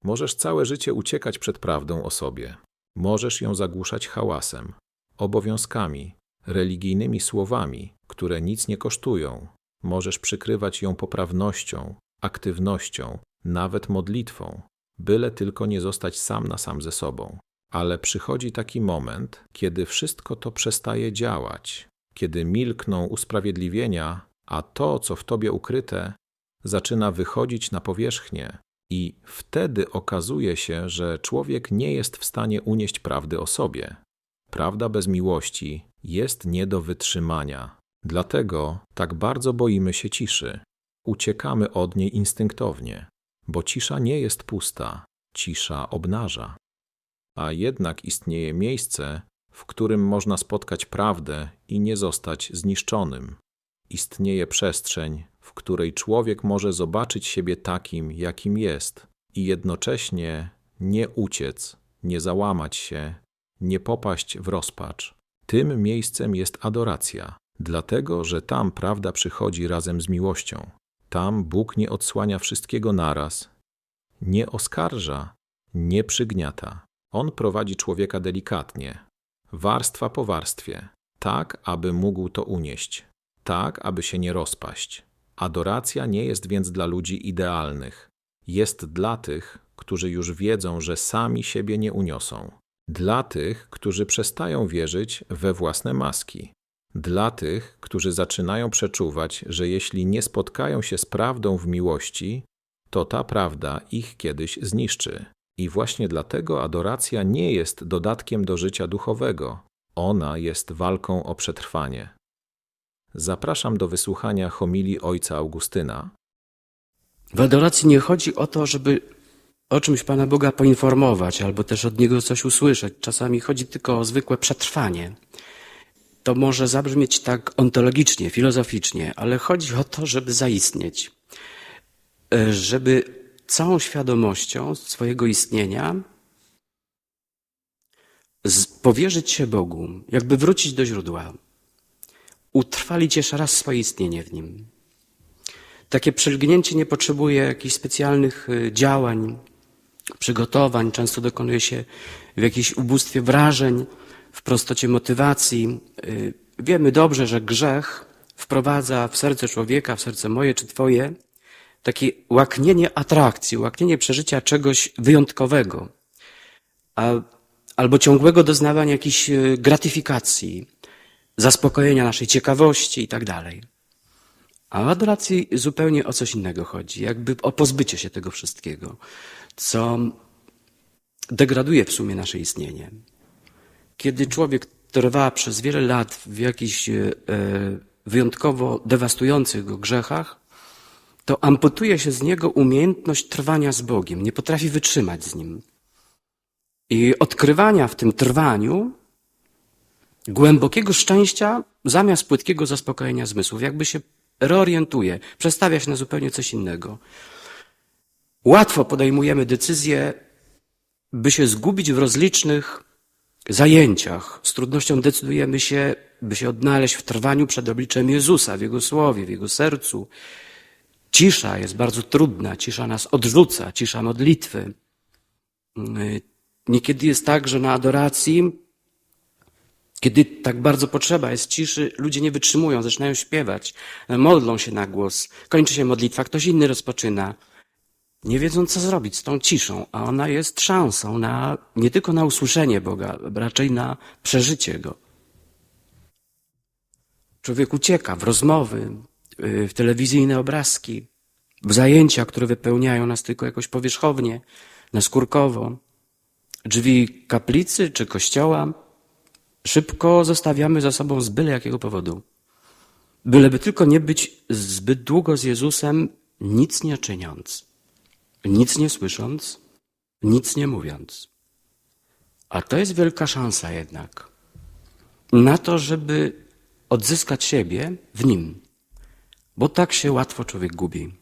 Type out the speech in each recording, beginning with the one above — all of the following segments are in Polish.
Możesz całe życie uciekać przed prawdą o sobie. Możesz ją zagłuszać hałasem, obowiązkami, religijnymi słowami, które nic nie kosztują. Możesz przykrywać ją poprawnością, aktywnością, nawet modlitwą, byle tylko nie zostać sam na sam ze sobą. Ale przychodzi taki moment, kiedy wszystko to przestaje działać, kiedy milkną usprawiedliwienia, a to, co w tobie ukryte, zaczyna wychodzić na powierzchnię i wtedy okazuje się, że człowiek nie jest w stanie unieść prawdy o sobie. Prawda bez miłości jest nie do wytrzymania. Dlatego tak bardzo boimy się ciszy. Uciekamy od niej instynktownie, bo cisza nie jest pusta, cisza obnaża. A jednak istnieje miejsce, w którym można spotkać prawdę i nie zostać zniszczonym. Istnieje przestrzeń, w której człowiek może zobaczyć siebie takim, jakim jest i jednocześnie nie uciec, nie załamać się, nie popaść w rozpacz. Tym miejscem jest adoracja, dlatego że tam prawda przychodzi razem z miłością. Tam Bóg nie odsłania wszystkiego naraz, nie oskarża, nie przygniata. On prowadzi człowieka delikatnie, warstwa po warstwie, tak, aby mógł to unieść, tak, aby się nie rozpaść. Adoracja nie jest więc dla ludzi idealnych. Jest dla tych, którzy już wiedzą, że sami siebie nie uniosą. Dla tych, którzy przestają wierzyć we własne maski. Dla tych, którzy zaczynają przeczuwać, że jeśli nie spotkają się z prawdą w miłości, to ta prawda ich kiedyś zniszczy. I właśnie dlatego adoracja nie jest dodatkiem do życia duchowego. Ona jest walką o przetrwanie. Zapraszam do wysłuchania homilii ojca Augustyna. W adoracji nie chodzi o to, żeby o czymś Pana Boga poinformować albo też od Niego coś usłyszeć. Czasami chodzi tylko o zwykłe przetrwanie. To może zabrzmieć tak ontologicznie, filozoficznie, ale chodzi o to, żeby zaistnieć. Żeby całą świadomością swojego istnienia powierzyć się Bogu, jakby wrócić do źródła. Utrwalić jeszcze raz swoje istnienie w Nim. Takie przylgnięcie nie potrzebuje jakichś specjalnych działań, przygotowań. Często dokonuje się w jakiejś ubóstwie wrażeń, w prostocie motywacji. Wiemy dobrze, że grzech wprowadza w serce człowieka, w serce moje czy Twoje, takie łaknienie atrakcji, łaknienie przeżycia czegoś wyjątkowego, albo ciągłego doznawania jakiejś gratyfikacji, zaspokojenia naszej ciekawości i tak dalej. A w adoracji zupełnie o coś innego chodzi, jakby o pozbycie się tego wszystkiego, co degraduje w sumie nasze istnienie. Kiedy człowiek trwa przez wiele lat w jakichś wyjątkowo dewastujących go grzechach, to amputuje się z niego umiejętność trwania z Bogiem, nie potrafi wytrzymać z Nim. I odkrywania w tym trwaniu głębokiego szczęścia zamiast płytkiego zaspokojenia zmysłów, jakby się reorientuje, przestawia się na zupełnie coś innego. Łatwo podejmujemy decyzję, by się zgubić w rozlicznych zajęciach. Z trudnością decydujemy się, by się odnaleźć w trwaniu przed obliczem Jezusa, w Jego słowie, w Jego sercu. Cisza jest bardzo trudna, cisza nas odrzuca, cisza modlitwy. Niekiedy jest tak, że na adoracji, kiedy tak bardzo potrzeba jest ciszy, ludzie nie wytrzymują, zaczynają śpiewać, modlą się na głos, kończy się modlitwa, ktoś inny rozpoczyna. Nie wiedzą, co zrobić z tą ciszą, a ona jest szansą na, nie tylko na usłyszenie Boga, raczej na przeżycie Go. Człowiek ucieka w rozmowy, w telewizyjne obrazki, w zajęcia, które wypełniają nas tylko jakoś powierzchownie, naskórkowo. Drzwi kaplicy czy kościoła szybko zostawiamy za sobą z byle jakiego powodu. Byleby tylko nie być zbyt długo z Jezusem, nic nie czyniąc, nic nie słysząc, nic nie mówiąc. A to jest wielka szansa jednak na to, żeby odzyskać siebie w Nim, bo tak się łatwo człowiek gubi.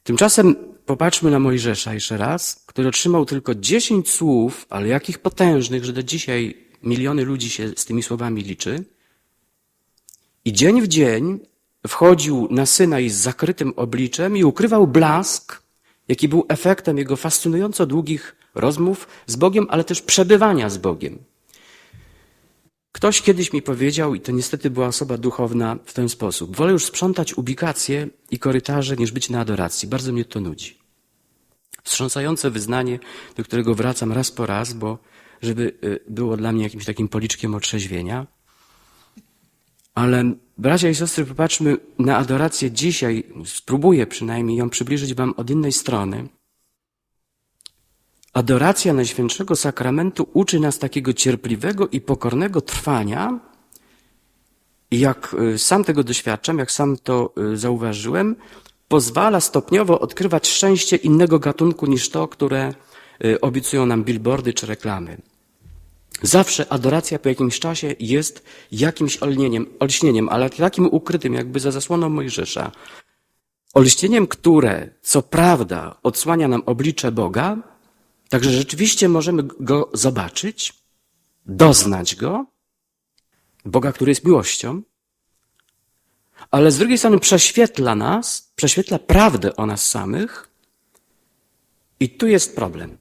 Tymczasem popatrzmy na Mojżesza jeszcze raz, który otrzymał tylko 10 słów, ale jakich potężnych, że do dzisiaj miliony ludzi się z tymi słowami liczy. I dzień w dzień wchodził na Synaj z zakrytym obliczem i ukrywał blask jaki był efektem jego fascynująco długich rozmów z Bogiem, ale też przebywania z Bogiem. Ktoś kiedyś mi powiedział, i to niestety była osoba duchowna, w ten sposób: wolę już sprzątać ubikacje i korytarze, niż być na adoracji. Bardzo mnie to nudzi. Wstrząsające wyznanie, do którego wracam raz po raz, bo żeby było dla mnie jakimś takim policzkiem otrzeźwienia. Ale bracia i siostry, popatrzmy na adorację dzisiaj. Spróbuję przynajmniej ją przybliżyć wam od innej strony. Adoracja Najświętszego Sakramentu uczy nas takiego cierpliwego i pokornego trwania. I jak sam tego doświadczam, jak sam to zauważyłem, pozwala stopniowo odkrywać szczęście innego gatunku niż to, które obiecują nam billboardy czy reklamy. Zawsze adoracja po jakimś czasie jest jakimś olśnieniem, ale takim ukrytym, jakby za zasłoną Mojżesza. Olśnieniem, które, co prawda, odsłania nam oblicze Boga, także rzeczywiście możemy Go zobaczyć, doznać Go, Boga, który jest miłością, ale z drugiej strony prześwietla nas, prześwietla prawdę o nas samych. I tu jest problem,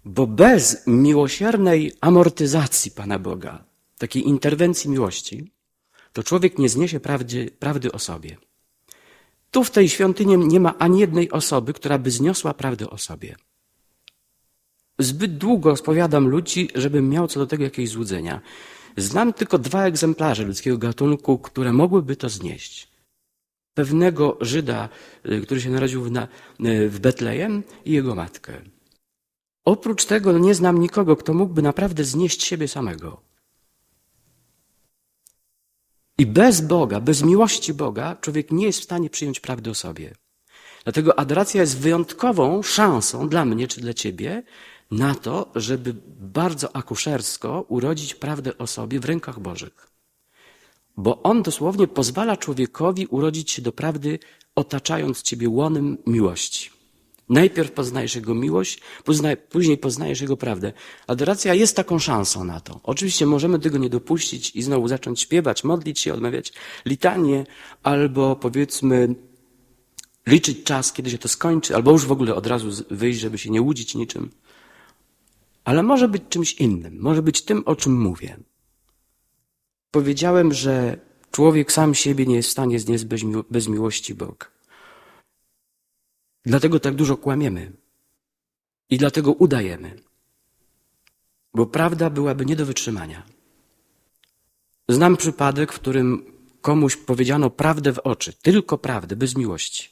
bo bez miłosiernej amortyzacji Pana Boga, takiej interwencji miłości, to człowiek nie zniesie prawdy o sobie. Tu w tej świątyni nie ma ani jednej osoby, która by zniosła prawdę o sobie. Zbyt długo spowiadam ludzi, żebym miał co do tego jakieś złudzenia. Znam tylko 2 egzemplarze ludzkiego gatunku, które mogłyby to znieść. Pewnego Żyda, który się narodził w Betlejem, i jego matkę. Oprócz tego nie znam nikogo, kto mógłby naprawdę znieść siebie samego. I bez Boga, bez miłości Boga, człowiek nie jest w stanie przyjąć prawdy o sobie. Dlatego adoracja jest wyjątkową szansą dla mnie czy dla ciebie na to, żeby bardzo akuszersko urodzić prawdę o sobie w rękach Bożych. Bo on dosłownie pozwala człowiekowi urodzić się do prawdy, otaczając ciebie łonem miłości. Najpierw poznajesz jego miłość, później poznajesz jego prawdę. Adoracja jest taką szansą na to. Oczywiście możemy tego nie dopuścić i znowu zacząć śpiewać, modlić się, odmawiać litanie, albo powiedzmy liczyć czas, kiedy się to skończy, albo już w ogóle od razu wyjść, żeby się nie łudzić niczym. Ale może być czymś innym, może być tym, o czym mówię. Powiedziałem, że człowiek sam siebie nie jest w stanie znieść bez miłości Boga. Dlatego tak dużo kłamiemy i dlatego udajemy, bo prawda byłaby nie do wytrzymania. Znam przypadek, w którym komuś powiedziano prawdę w oczy, tylko prawdę, bez miłości.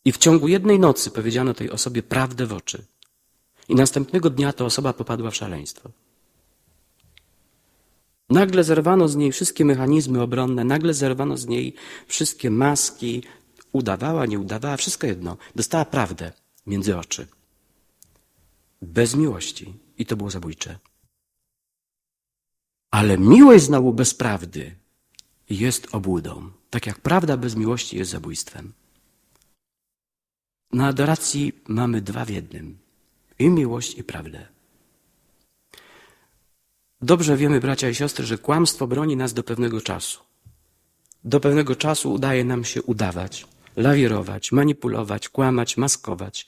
I w ciągu jednej nocy powiedziano tej osobie prawdę w oczy. I następnego dnia ta osoba popadła w szaleństwo. Nagle zerwano z niej wszystkie mechanizmy obronne, nagle zerwano z niej wszystkie maski, udawała, nie udawała, wszystko jedno. Dostała prawdę między oczy. Bez miłości. I to było zabójcze. Ale miłość znowu bez prawdy jest obłudą. Tak jak prawda bez miłości jest zabójstwem. Na adoracji mamy 2 w jednym. I miłość, i prawdę. Dobrze wiemy, bracia i siostry, że kłamstwo broni nas do pewnego czasu. Do pewnego czasu udaje nam się udawać, lawirować, manipulować, kłamać, maskować.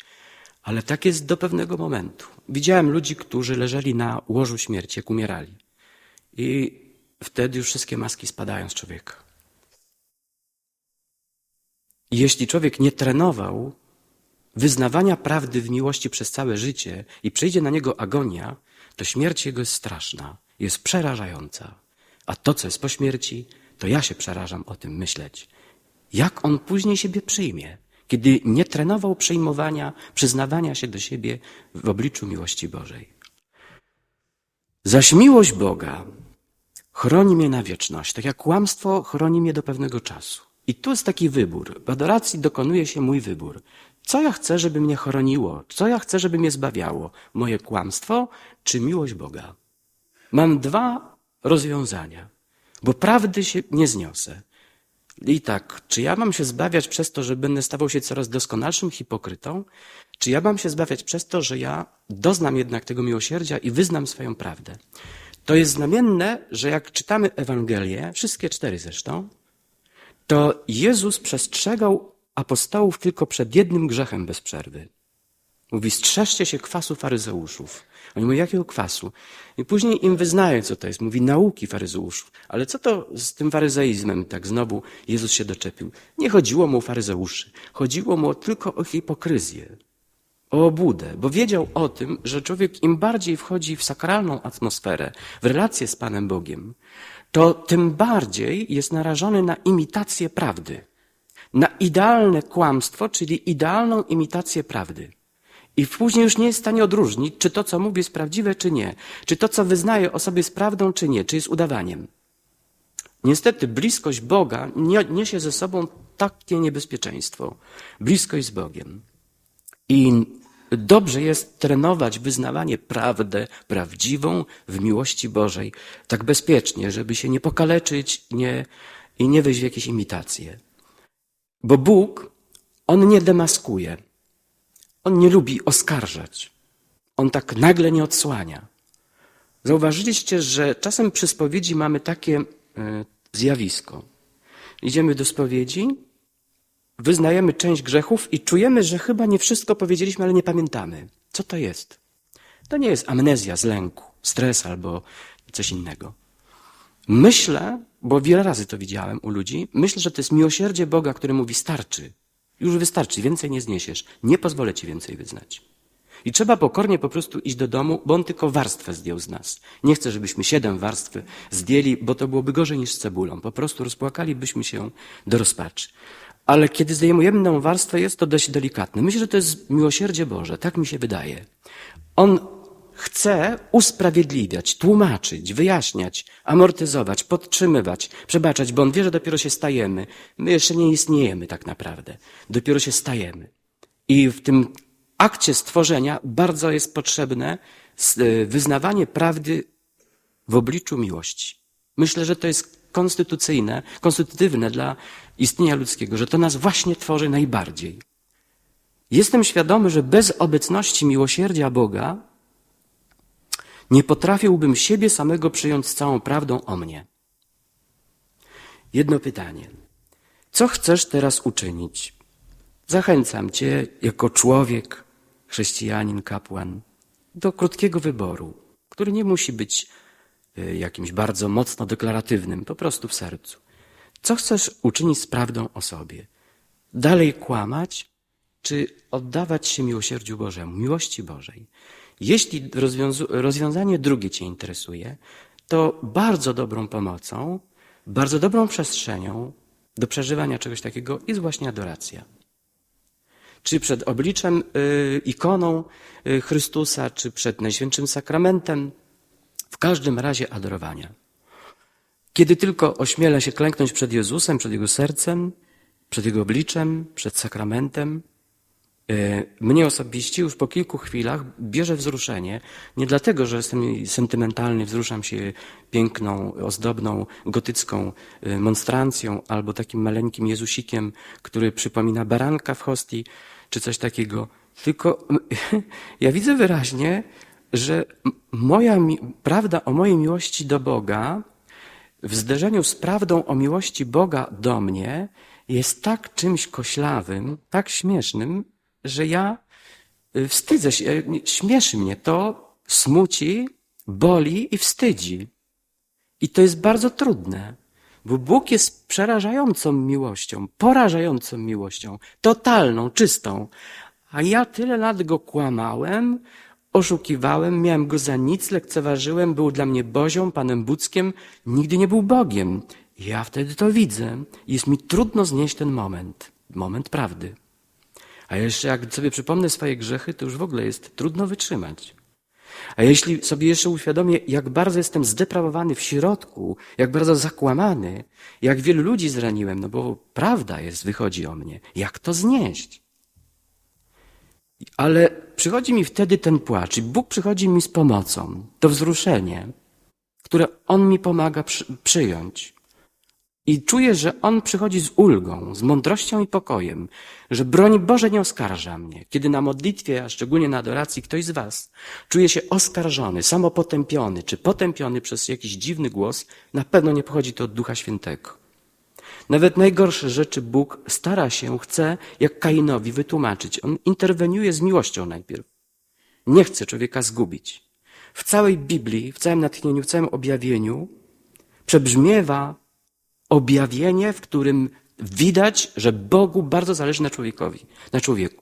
Ale tak jest do pewnego momentu. Widziałem ludzi, którzy leżeli na łożu śmierci, jak umierali. I wtedy już wszystkie maski spadają z człowieka. I jeśli człowiek nie trenował wyznawania prawdy w miłości przez całe życie i przyjdzie na niego agonia, to śmierć jego jest straszna, jest przerażająca. A to, co jest po śmierci, to ja się przerażam o tym myśleć. Jak on później siebie przyjmie, kiedy nie trenował przyjmowania, przyznawania się do siebie w obliczu miłości Bożej. Zaś miłość Boga chroni mnie na wieczność, tak jak kłamstwo chroni mnie do pewnego czasu. I tu jest taki wybór. W adoracji dokonuje się mój wybór. Co ja chcę, żeby mnie chroniło? Co ja chcę, żeby mnie zbawiało? Moje kłamstwo czy miłość Boga? Mam 2 rozwiązania, bo prawdy się nie zniosę. I tak, czy ja mam się zbawiać przez to, że będę stawał się coraz doskonalszym hipokrytą? Czy ja mam się zbawiać przez to, że ja doznam jednak tego miłosierdzia i wyznam swoją prawdę? To jest znamienne, że jak czytamy Ewangelię, wszystkie 4 zresztą, to Jezus przestrzegał apostołów tylko przed jednym grzechem bez przerwy. Mówi, strzeżcie się kwasu faryzeuszów. Oni mówią, jakiego kwasu? I później im wyznaje, co to jest. Mówi, nauki faryzeuszów. Ale co to z tym faryzeizmem? Tak znowu Jezus się doczepił. Nie chodziło mu o faryzeuszy. Chodziło mu tylko o hipokryzję, o obłudę. Bo wiedział o tym, że człowiek im bardziej wchodzi w sakralną atmosferę, w relację z Panem Bogiem, to tym bardziej jest narażony na imitację prawdy. Na idealne kłamstwo, czyli idealną imitację prawdy. I później już nie jest w stanie odróżnić, czy to, co mówi, jest prawdziwe, czy nie. Czy to, co wyznaje o sobie, jest prawdą, czy nie. Czy jest udawaniem. Niestety bliskość Boga niesie ze sobą takie niebezpieczeństwo. Bliskość z Bogiem. I dobrze jest trenować wyznawanie prawdę prawdziwą w miłości Bożej. Tak bezpiecznie, żeby się nie pokaleczyć i nie wejść w jakieś imitacje. Bo Bóg, On nie demaskuje. On nie lubi oskarżać. On tak nagle nie odsłania. Zauważyliście, że czasem przy spowiedzi mamy takie zjawisko. Idziemy do spowiedzi, wyznajemy część grzechów i czujemy, że chyba nie wszystko powiedzieliśmy, ale nie pamiętamy. Co to jest? To nie jest amnezja z lęku, stres albo coś innego. Myślę, bo wiele razy to widziałem u ludzi, myślę, że to jest miłosierdzie Boga, który mówi starczy. Już wystarczy, więcej nie zniesiesz. Nie pozwolę ci więcej wyznać. I trzeba pokornie po prostu iść do domu, bo On tylko warstwę zdjął z nas. Nie chcę, żebyśmy 7 warstw zdjęli, bo to byłoby gorzej niż z cebulą. Po prostu rozpłakalibyśmy się do rozpaczy. Ale kiedy zdejmujemy jedną warstwę, jest to dość delikatne. Myślę, że to jest miłosierdzie Boże. Tak mi się wydaje. On chce usprawiedliwiać, tłumaczyć, wyjaśniać, amortyzować, podtrzymywać, przebaczać, bo On wie, że dopiero się stajemy. My jeszcze nie istniejemy tak naprawdę. Dopiero się stajemy. I w tym akcie stworzenia bardzo jest potrzebne wyznawanie prawdy w obliczu miłości. Myślę, że to jest konstytutywne dla istnienia ludzkiego, że to nas właśnie tworzy najbardziej. Jestem świadomy, że bez obecności miłosierdzia Boga nie potrafiłbym siebie samego przyjąć z całą prawdą o mnie. Jedno pytanie. Co chcesz teraz uczynić? Zachęcam cię jako człowiek, chrześcijanin, kapłan, do krótkiego wyboru, który nie musi być jakimś bardzo mocno deklaratywnym, po prostu w sercu. Co chcesz uczynić z prawdą o sobie? Dalej kłamać, czy oddawać się miłosierdziu Bożemu, miłości Bożej? Jeśli rozwiązanie drugie cię interesuje, to bardzo dobrą pomocą, bardzo dobrą przestrzenią do przeżywania czegoś takiego jest właśnie adoracja. Czy przed obliczem, ikoną Chrystusa, czy przed Najświętszym Sakramentem, w każdym razie adorowania. Kiedy tylko ośmielę się klęknąć przed Jezusem, przed Jego sercem, przed Jego obliczem, przed sakramentem, mnie osobiście już po kilku chwilach bierze wzruszenie. Nie dlatego, że jestem sentymentalny, wzruszam się piękną, ozdobną, gotycką monstrancją albo takim maleńkim Jezusikiem, który przypomina baranka w hostii, czy coś takiego. Tylko ja widzę wyraźnie, że moja prawda o mojej miłości do Boga w zderzeniu z prawdą o miłości Boga do mnie jest tak czymś koślawym, tak śmiesznym, że ja wstydzę się, śmieszy mnie to, smuci, boli i wstydzi. I to jest bardzo trudne, bo Bóg jest przerażającą miłością, porażającą miłością, totalną, czystą. A ja tyle lat Go kłamałem, oszukiwałem, miałem Go za nic, lekceważyłem, był dla mnie Bozią, Panem Budzkiem, nigdy nie był Bogiem. Ja wtedy to widzę. Jest mi trudno znieść ten moment prawdy. A jeszcze jak sobie przypomnę swoje grzechy, to już w ogóle jest trudno wytrzymać. A jeśli sobie jeszcze uświadomię, jak bardzo jestem zdeprawowany w środku, jak bardzo zakłamany, jak wielu ludzi zraniłem, no bo prawda wychodzi o mnie. Jak to znieść? Ale przychodzi mi wtedy ten płacz i Bóg przychodzi mi z pomocą, to wzruszenie, które On mi pomaga przyjąć. I czuję, że On przychodzi z ulgą, z mądrością i pokojem, że broń Boże nie oskarża mnie. Kiedy na modlitwie, a szczególnie na adoracji, ktoś z was czuje się oskarżony, samopotępiony, czy potępiony przez jakiś dziwny głos, na pewno nie pochodzi to od Ducha Świętego. Nawet najgorsze rzeczy Bóg stara się, chce, jak Kainowi, wytłumaczyć. On interweniuje z miłością najpierw. Nie chce człowieka zgubić. W całej Biblii, w całym natchnieniu, w całym objawieniu przebrzmiewa objawienie, w którym widać, że Bogu bardzo zależy na człowieku.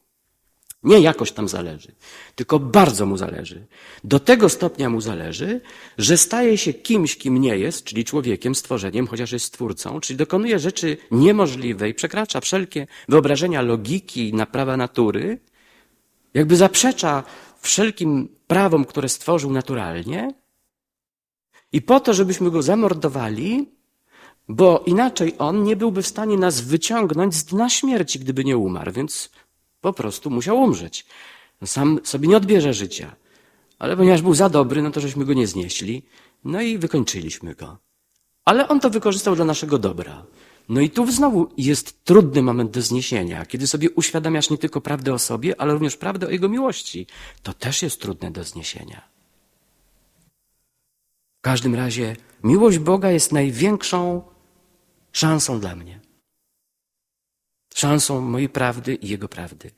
Nie jakoś tam zależy, tylko bardzo mu zależy. Do tego stopnia mu zależy, że staje się kimś, kim nie jest, czyli człowiekiem, stworzeniem, chociaż jest stwórcą, czyli dokonuje rzeczy niemożliwej, przekracza wszelkie wyobrażenia logiki na prawa natury, jakby zaprzecza wszelkim prawom, które stworzył naturalnie i po to, żebyśmy go zamordowali, bo inaczej on nie byłby w stanie nas wyciągnąć z dna śmierci, gdyby nie umarł, więc po prostu musiał umrzeć. Sam sobie nie odbierze życia. Ale ponieważ był za dobry, no to żeśmy go nie znieśli, no i wykończyliśmy go. Ale on to wykorzystał dla naszego dobra. No i tu znowu jest trudny moment do zniesienia, kiedy sobie uświadamiasz nie tylko prawdę o sobie, ale również prawdę o Jego miłości. To też jest trudne do zniesienia. W każdym razie miłość Boga jest największą szansą dla mnie. Szansą mojej prawdy i Jego prawdy.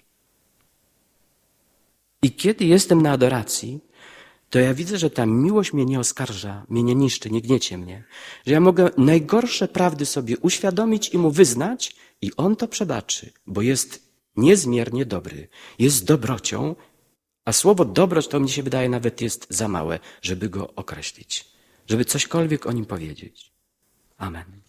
I kiedy jestem na adoracji, to ja widzę, że ta miłość mnie nie oskarża, mnie nie niszczy, nie gniecie mnie. Że ja mogę najgorsze prawdy sobie uświadomić i Mu wyznać i On to przebaczy, bo jest niezmiernie dobry. Jest dobrocią, a słowo dobroć to mnie się wydaje nawet jest za małe, żeby Go określić. Żeby cośkolwiek o Nim powiedzieć. Amen.